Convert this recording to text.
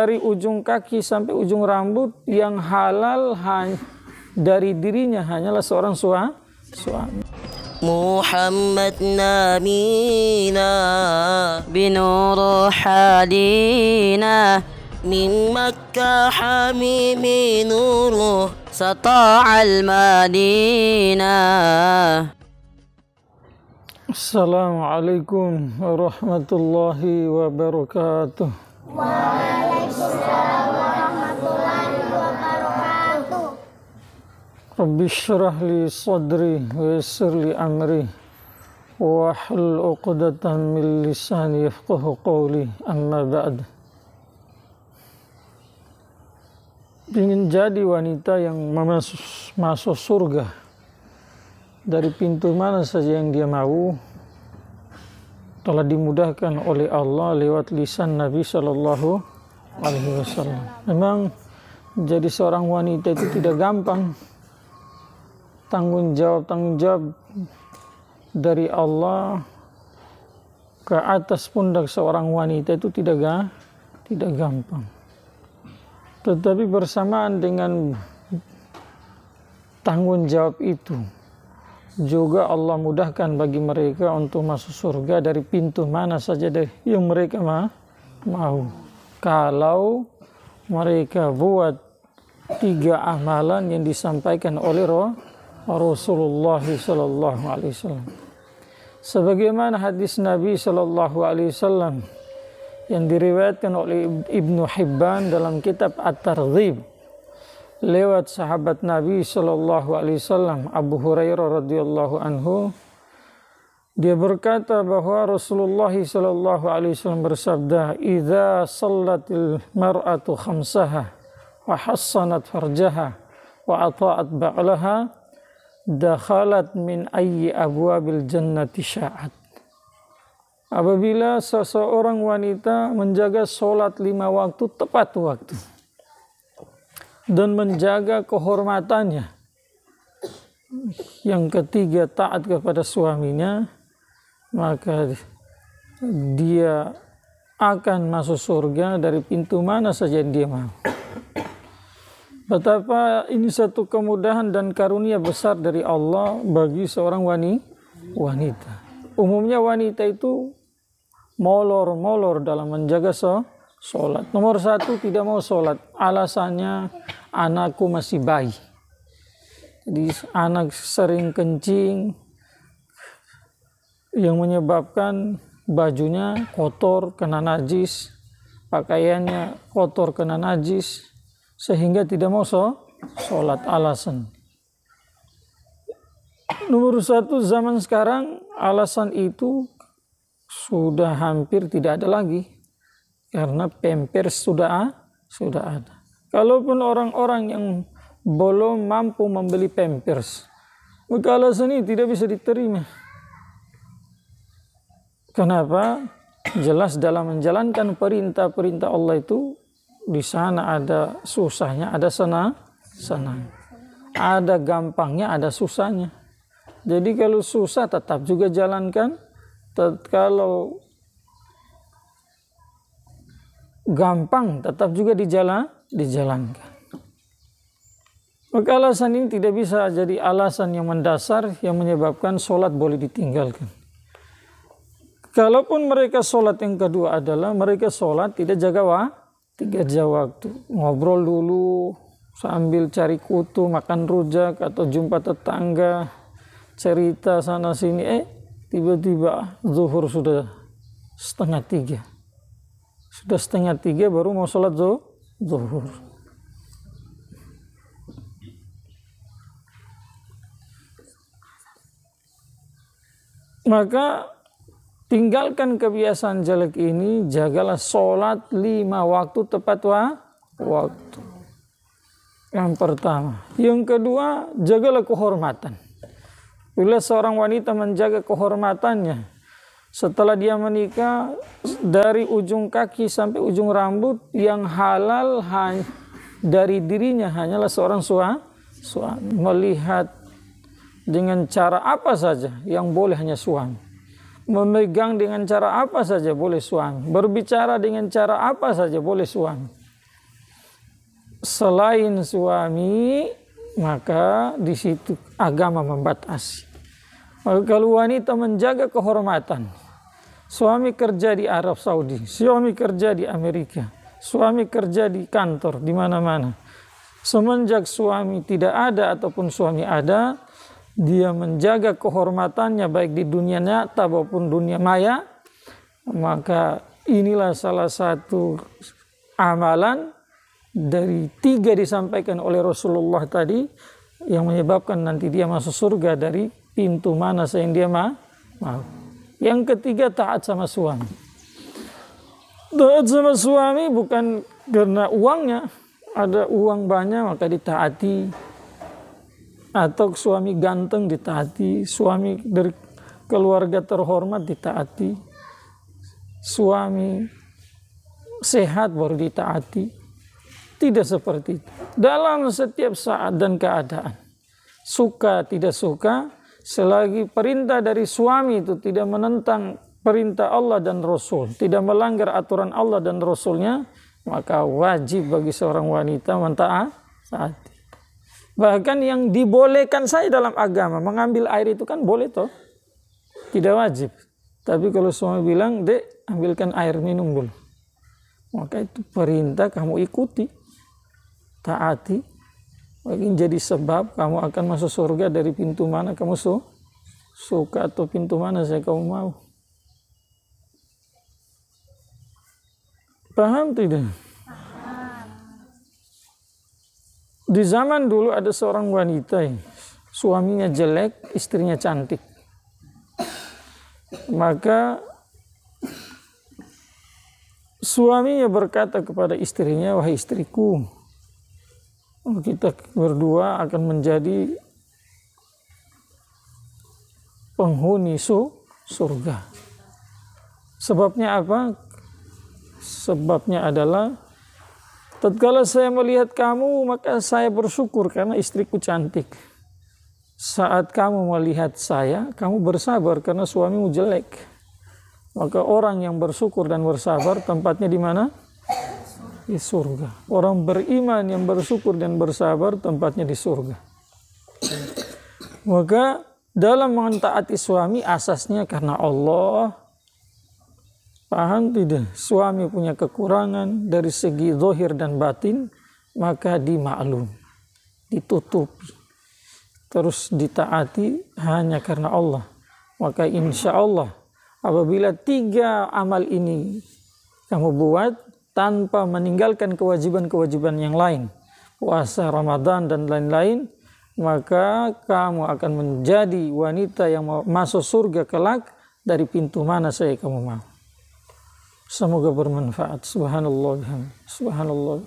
dari ujung kaki sampai ujung rambut yang halal dari dirinya hanyalah seorang suami. Muhammad nabina binur hadina min Makkah hamimi nuruh sata'al Madinah. Assalamualaikum warahmatullahi wabarakatuh. Waalaikumsalam warahmatullahi wabarakatuh. Rabbi syrah li sadri wa yassir li amri wahlul 'uqdatam min lisani yafqahu qawli. Amma ba'd. Ingin jadi wanita yang masuk surga dari pintu mana saja yang dia mau telah dimudahkan oleh Allah lewat lisan Nabi Shallallahu Alaihi Wasallam. Memang jadi seorang wanita itu tidak gampang. Tanggung jawab dari Allah ke atas pundak seorang wanita itu tidak gampang. Tetapi bersamaan dengan tanggung jawab itu juga Allah mudahkan bagi mereka untuk masuk surga dari pintu mana saja yang mereka mau. Kalau mereka buat 3 amalan yang disampaikan oleh Rasulullah sallallahu alaihi wasallam. Sebagaimana hadis Nabi sallallahu alaihi wasallam yang diriwayatkan oleh Ibnu Hibban dalam kitab At-Targhib lewat sahabat Nabi sallallahu alaihi wasallam Abu Hurairah radhiyallahu anhu, dia berkata bahwa Rasulullah sallallahu alaihi wasallam bersabda, "Idza shallatil mar'atu khamsaha wa hassanat farjaha wa ata'at ba'laha dakhalat min ayyi abwabil jannati sya'at." Apabila seseorang wanita menjaga sholat 5 waktu tepat waktu dan menjaga kehormatannya, yang ketiga taat kepada suaminya, maka dia akan masuk surga dari pintu mana saja dia mau. Betapa ini satu kemudahan dan karunia besar dari Allah bagi seorang wanita. Umumnya wanita itu molor dalam menjaga sholat. Nomor 1, tidak mau sholat. Alasannya, anakku masih bayi. Jadi anak sering kencing yang menyebabkan bajunya kotor, kena najis, pakaiannya kotor, kena najis, sehingga tidak mau sholat. Alasan. Nomor 1, zaman sekarang alasan itu sudah hampir tidak ada lagi, karena pampers sudah ada. Kalaupun orang-orang yang belum mampu membeli pampers, maka alasan ini tidak bisa diterima. Kenapa? Jelas dalam menjalankan perintah-perintah Allah itu di sana ada susahnya, ada senang, ada gampangnya, ada susahnya. Jadi kalau susah tetap juga jalankan, kalau gampang tetap juga dijalankan. Maka alasan ini tidak bisa jadi alasan yang mendasar yang menyebabkan sholat boleh ditinggalkan. Kalaupun mereka sholat, yang kedua adalah mereka sholat tidak jaga waktu. Ngobrol dulu sambil cari kutu, makan rujak atau jumpa tetangga, cerita sana sini, tiba-tiba zuhur sudah 2:30. Sudah 2:30 baru mau sholat zuhur. Maka tinggalkan kebiasaan jelek ini, jagalah sholat 5 waktu tepat waktu. Yang pertama. Yang kedua, jagalah kehormatan. Bila seorang wanita menjaga kehormatannya, setelah dia menikah, dari ujung kaki sampai ujung rambut yang halal dari dirinya hanyalah seorang suami. Melihat dengan cara apa saja yang boleh hanya suami. Memegang dengan cara apa saja boleh suami. Berbicara dengan cara apa saja boleh suami. selain suami, maka di situ agama membatasi. Maka kalau wanita menjaga kehormatan, suami kerja di Arab Saudi, suami kerja di Amerika, suami kerja di kantor, di mana-mana. Semenjak suami tidak ada ataupun suami ada, dia menjaga kehormatannya baik di dunia nyata maupun dunia maya, maka inilah salah satu amalan dari 3 disampaikan oleh Rasulullah tadi yang menyebabkan nanti dia masuk surga dari pintu mana saja yang dia mau. Yang ketiga, taat sama suami. Taat sama suami bukan karena uangnya, ada uang banyak maka ditaati, atau suami ganteng ditaati, suami dari keluarga terhormat ditaati, suami sehat baru ditaati. Tidak seperti itu. Dalam setiap saat dan keadaan, suka tidak suka, selagi perintah dari suami itu tidak menentang perintah Allah dan Rasul, tidak melanggar aturan Allah dan Rasulnya, maka wajib bagi seorang wanita mentaati. Bahkan yang dibolehkan saya dalam agama, mengambil air itu kan boleh toh, tidak wajib. Tapi kalau suami bilang, dek ambilkan air minum dulu, maka itu perintah kamu ikuti, taati. Mungkin jadi sebab kamu akan masuk surga dari pintu mana kamu suka atau pintu mana saya kamu mau. Paham tidak? Di zaman dulu ada seorang wanita, suaminya jelek, istrinya cantik. Maka suaminya berkata kepada istrinya, wahai istriku, kita berdua akan menjadi penghuni surga. Sebabnya apa? Sebabnya adalah tatkala saya melihat kamu, maka saya bersyukur karena istriku cantik. Saat kamu melihat saya, kamu bersabar karena suamimu jelek. Maka orang yang bersyukur dan bersabar tempatnya di mana? Di surga. Orang beriman yang bersyukur dan bersabar tempatnya di surga. Maka dalam mentaati suami asasnya karena Allah. Paham tidak? Suami punya kekurangan dari segi zahir dan batin, maka dimaklum, ditutupi, terus ditaati hanya karena Allah. Maka insya Allah apabila 3 amal ini kamu buat tanpa meninggalkan kewajiban-kewajiban yang lain, puasa, Ramadan dan lain-lain, maka kamu akan menjadi wanita yang masuk surga kelak dari pintu mana saja kamu mau. Semoga bermanfaat. Subhanallah. Subhanallah.